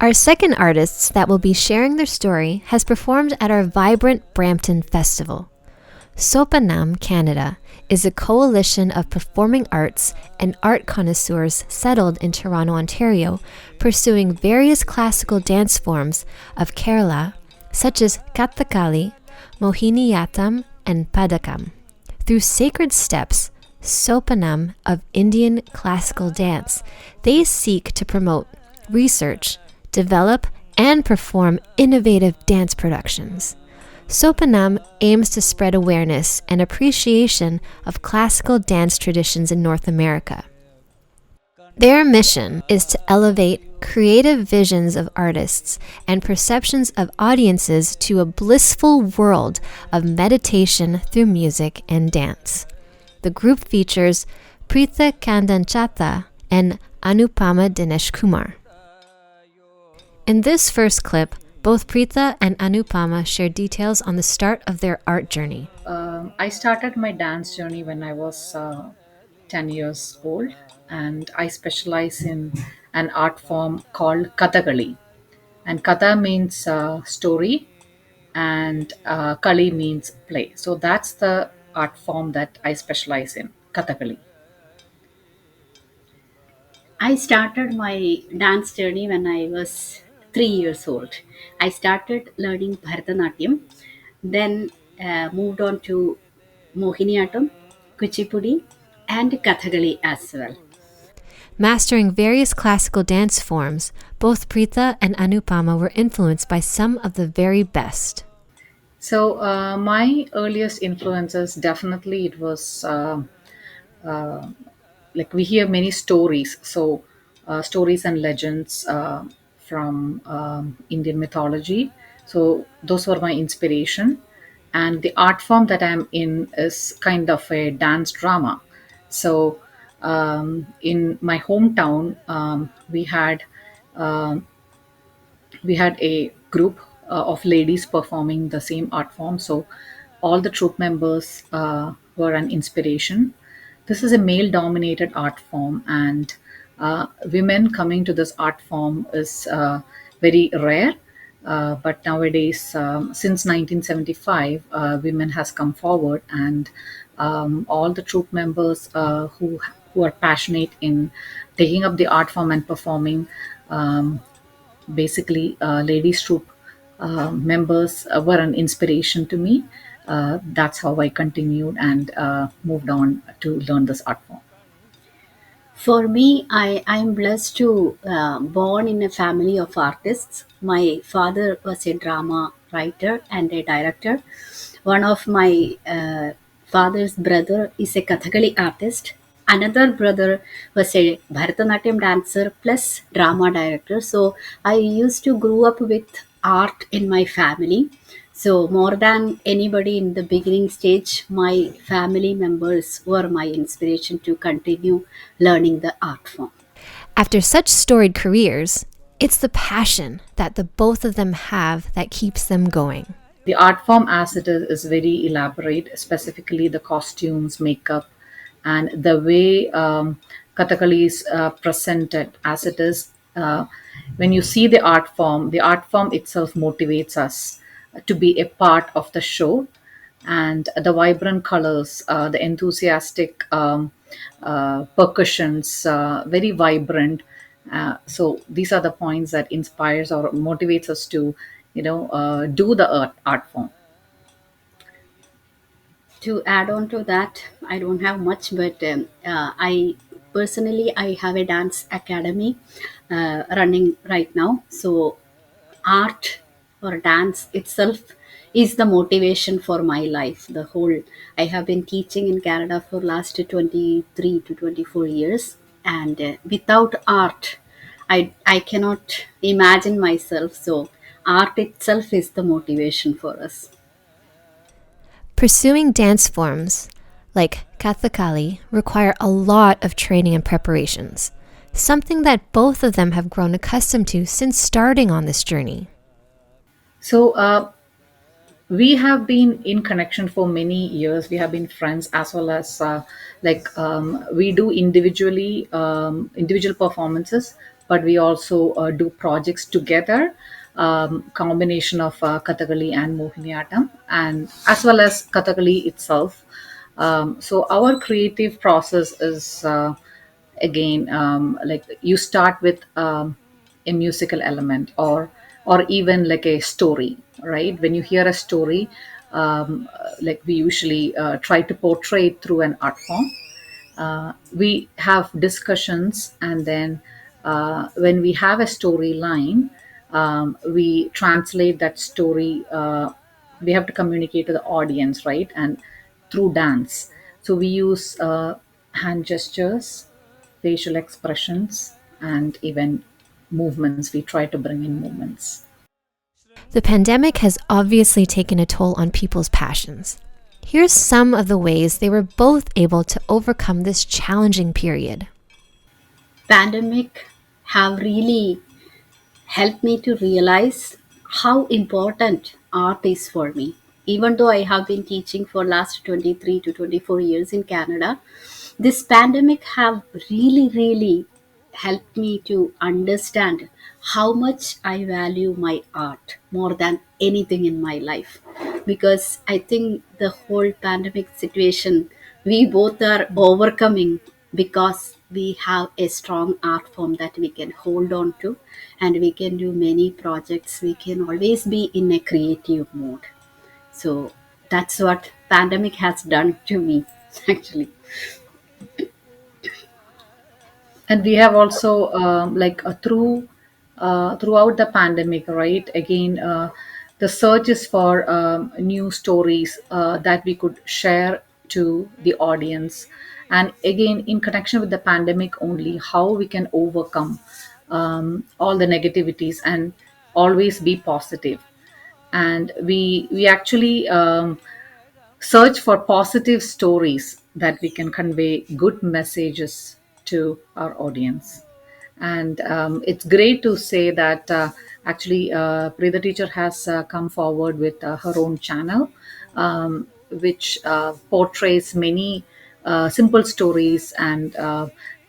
Our second artists that will be sharing their story has performed at our Vibrant Brampton Festival. Sopanam Canada is a coalition of performing arts and art connoisseurs settled in Toronto, Ontario, pursuing various classical dance forms of Kerala, such as Kathakali, Mohiniyattam, and Padakam. Through sacred steps, Sopanam of Indian classical dance, they seek to promote, research, develop, and perform innovative dance productions. Sopanam aims to spread awareness and appreciation of classical dance traditions in North America. Their mission is to elevate creative visions of artists and perceptions of audiences to a blissful world of meditation through music and dance. The group features Preetha Kandanchata and Anupama Dinesh Kumar. In this first clip, both Preetha and Anupama share details on the start of their art journey. I started my dance journey when I was 10 years old, and I specialize in an art form called Kathakali. And Katha means story, and Kali means play. So that's the art form that I specialize in, Kathakali. I started my dance journey when I was 3 years old. I started learning Bharatanatyam, then moved on to Mohiniyattam, Kuchipudi, and Kathakali as well. Mastering various classical dance forms, both Preetha and Anupama were influenced by some of the very best. So my earliest influences, definitely it was like we hear many stories. So stories and legends from Indian mythology. So those were my inspiration. And the art form that I'm in is kind of a dance drama. So in my hometown, um, we had a group of ladies performing the same art form. So all the troupe members were an inspiration. This is a male dominated art form, and women coming to this art form is very rare. But nowadays, since 1975, women has come forward, and all the troupe members who are passionate in taking up the art form and performing, um, basically ladies troupe members were an inspiration to me. That's how I continued and moved on to learn this art form. For me, I'm blessed to born in a family of artists. My father was a drama writer and a director. One of my father's brother is a Kathakali artist. Another brother was a Bharatanatyam dancer plus drama director. So I used to grow up with art in my family. So more than anybody in the beginning stage, my family members were my inspiration to continue learning the art form. After such storied careers, it's the passion that the both of them have that keeps them going. The art form as it is very elaborate, specifically the costumes, makeup, and the way Kathakali is presented as it is. When you see the art form itself motivates us to be a part of the show, and the vibrant colors, the enthusiastic percussions, very vibrant. So these are the points that inspires or motivates us to, do the art form. To add on to that, I don't have much, but I personally I have a dance academy running right now. So art or dance itself is the motivation for my life. The whole I have been teaching in Canada for last 23 to 24 years, and without art, I cannot imagine myself. So art itself is the motivation for us. Pursuing dance forms like Kathakali require a lot of training and preparations, something that both of them have grown accustomed to since starting on this journey. So we have been in connection for many years. We have been friends, as well as we do individual performances. but we also do projects together, combination of Kathakali and Mohiniyattam, and as well as Kathakali itself. So our creative process is again, like you start with a musical element, or even like a story, right? When you hear a story, like we usually try to portray it through an art form. We have discussions, and then when we have a storyline, we translate that story. We have to communicate to the audience, right? And through dance, so we use hand gestures, facial expressions, and even movements. We try to bring in movements. The pandemic has obviously taken a toll on people's passions. Here's some of the ways they were both able to overcome this challenging period. Pandemic have really helped me to realize how important art is for me. Even though I have been teaching for last 23 to 24 years in Canada, this pandemic have really helped me to understand how much I value my art more than anything in my life. Because I think the whole pandemic situation we both are overcoming because we have a strong art form that we can hold on to, and we can do many projects. We can always be in a creative mode. So that's what pandemic has done to me actually. And we have also throughout the pandemic, right? Again, the search is for new stories that we could share to the audience, and again, in connection with the pandemic only, how we can overcome all the negativities and always be positive. And we actually search for positive stories that we can convey good messages to our audience. And it's great to say that actually Prida teacher has come forward with her own channel, which portrays many simple stories, and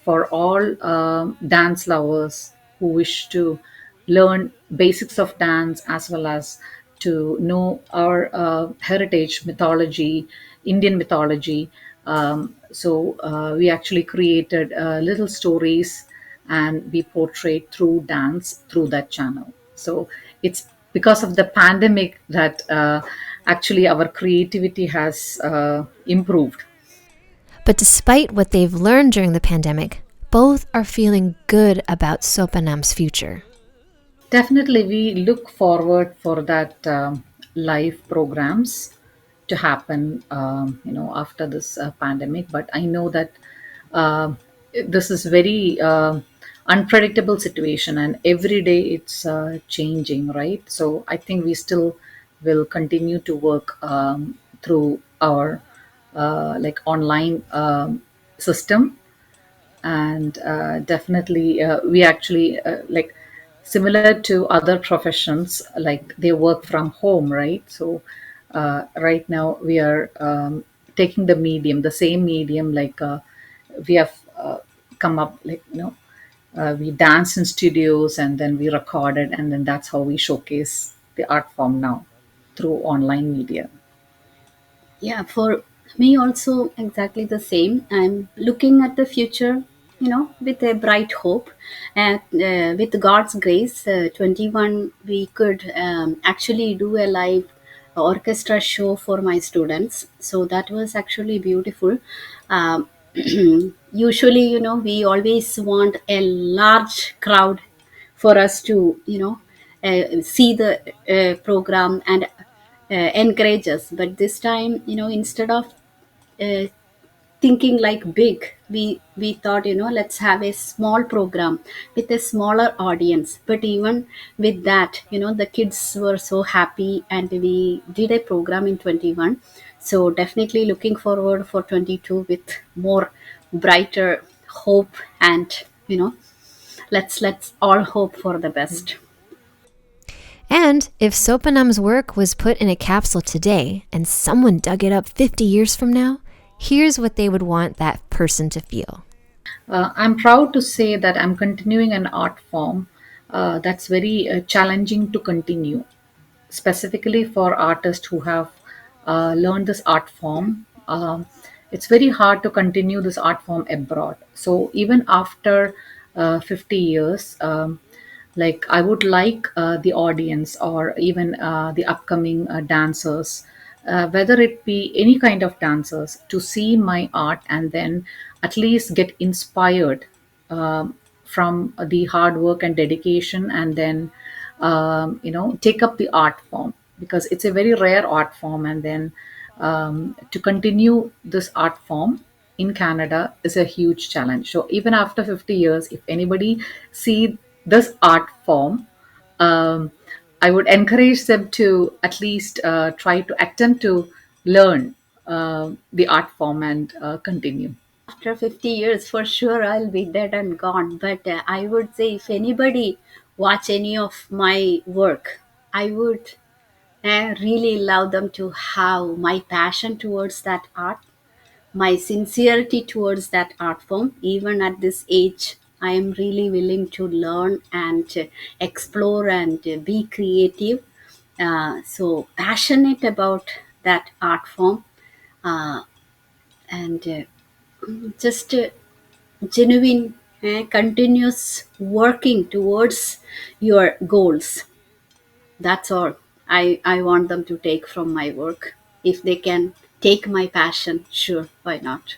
for all dance lovers who wish to learn basics of dance, as well as to know our heritage mythology, Indian mythology. So we actually created little stories, and we portrayed through dance through that channel. So it's because of the pandemic that actually our creativity has improved. But despite what they've learned during the pandemic, both are feeling good about Sopanam's future. Definitely, we look forward for that live programs to happen, after this pandemic. But I know that uh, this is very unpredictable situation, and every day it's changing, right? So I think we still will continue to work through our like online system. And definitely we actually like similar to other professions, like they work from home, right? So right now we are taking the same medium, like we have come up, like we dance in studios, and then we recorded, and then that's how we showcase the art form now through online media. Yeah, for me also exactly the same. I'm looking at the future, with a bright hope. And with God's grace, 21, we could actually do a live orchestra show for my students. So that was actually beautiful. Um, Usually, we always want a large crowd for us to, see the program and encourage us. But this time, instead of uh, thinking like big, we thought, let's have a small program with a smaller audience. But even with that, the kids were so happy, and we did a program in 21. So definitely looking forward for 22 with more brighter hope. And let's all hope for the best. And if Sopanam's work was put in a capsule today and someone dug it up 50 years from now, here's what they would want that person to feel. I'm proud to say that I'm continuing an art form that's very challenging to continue, specifically for artists who have learned this art form. It's very hard to continue this art form abroad. So even after 50 years, like I would like the audience or even the upcoming dancers, whether it be any kind of dancers, to see my art and then at least get inspired from the hard work and dedication, and then take up the art form, because it's a very rare art form. And then to continue this art form in Canada is a huge challenge. So even after 50 years, if anybody see this art form, um, I would encourage them to at least try to attempt to learn the art form and continue. After 50 years, for sure, I'll be dead and gone. But I would say if anybody watch any of my work, I would really love them to have my passion towards that art, my sincerity towards that art form. Even at this age, I am really willing to learn and explore and be creative. So passionate about that art form, uh, and just genuine, continuous working towards your goals. That's all I want them to take from my work. If they can take my passion, sure, why not?